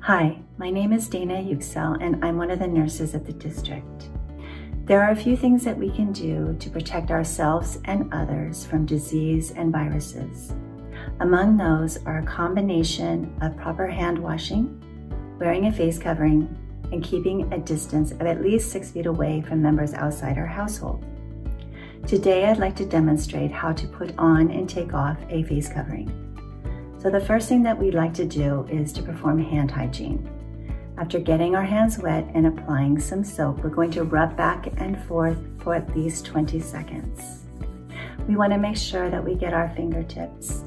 Hi, my name is Deana Yuksel and I'm one of the nurses at the district. There are a few things that we can do to protect ourselves and others from disease and viruses. Among those are a combination of proper hand washing, wearing a face covering, and keeping a distance of at least 6 feet away from members outside our household. Today, I'd like to demonstrate how to put on and take off a face covering. So the first thing that we'd like to do is to perform hand hygiene. After getting our hands wet and applying some soap, we're going to rub back and forth for at least 20 seconds. We want to make sure that we get our fingertips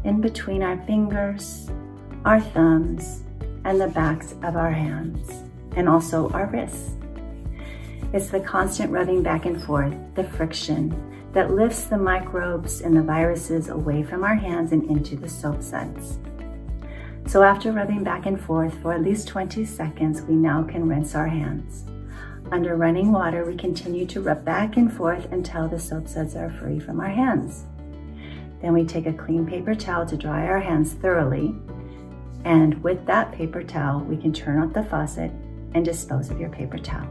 in between our fingers, our thumbs, and the backs of our hands, and also our wrists. It's the constant rubbing back and forth, the friction, that lifts the microbes and the viruses away from our hands and into the soap suds. So after rubbing back and forth for at least 20 seconds, we now can rinse our hands. Under running water, we continue to rub back and forth until the soap suds are free from our hands. Then we take a clean paper towel to dry our hands thoroughly. And with that paper towel, we can turn off the faucet and dispose of your paper towel.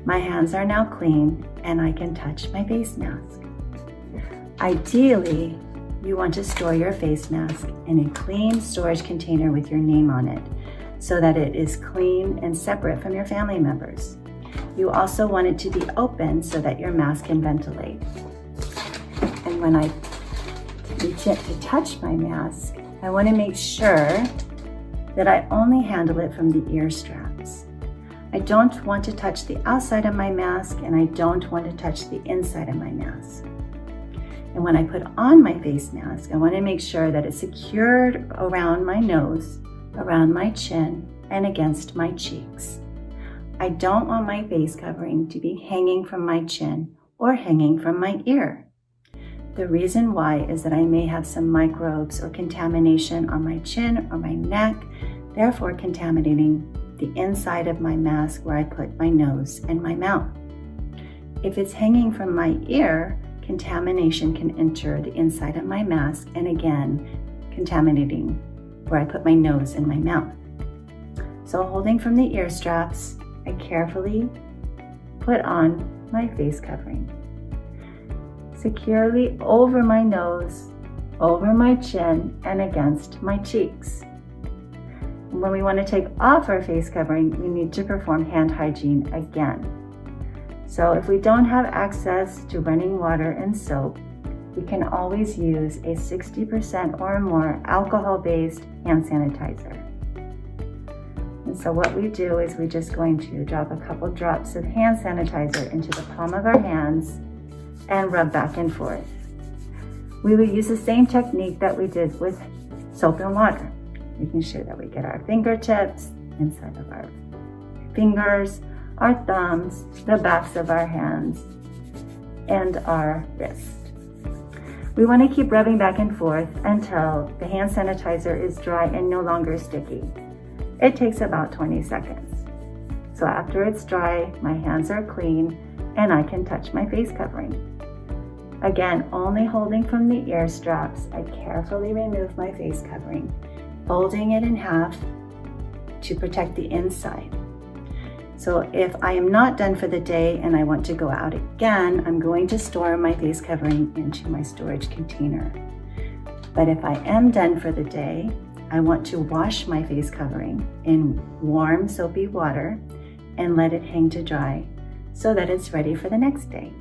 My hands are now clean and I can touch my face mask. Ideally, you want to store your face mask in a clean storage container with your name on it so that it is clean and separate from your family members. You also want it to be open so that your mask can ventilate. And when I reach in to touch my mask, I want to make sure that I only handle it from the ear straps. I don't want to touch the outside of my mask and I don't want to touch the inside of my mask. And when I put on my face mask, I want to make sure that it's secured around my nose, around my chin, and against my cheeks. I don't want my face covering to be hanging from my chin or hanging from my ear. The reason why is that I may have some microbes or contamination on my chin or my neck, therefore contaminating the inside of my mask where I put my nose and my mouth. If it's hanging from my ear, contamination can enter the inside of my mask and again, contaminating where I put my nose and my mouth. So holding from the ear straps, I carefully put on my face covering. Securely over my nose, over my chin, and against my cheeks. When we want to take off our face covering, we need to perform hand hygiene again. So if we don't have access to running water and soap, we can always use a 60% or more alcohol-based hand sanitizer. And so what we do is we're just going to drop a couple drops of hand sanitizer into the palm of our hands and rub back and forth. We will use the same technique that we did with soap and water, making sure that we get our fingertips inside of our fingers, our thumbs, the backs of our hands, and our wrist. We want to keep rubbing back and forth until the hand sanitizer is dry and no longer sticky. It takes about 20 seconds. So after it's dry, my hands are clean and I can touch my face covering. Again, only holding from the ear straps, I carefully remove my face covering, folding it in half to protect the inside. So if I am not done for the day and I want to go out again, I'm going to store my face covering into my storage container. But if I am done for the day, I want to wash my face covering in warm soapy water and let it hang to dry so that it's ready for the next day.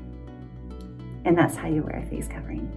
And that's how you wear a face covering.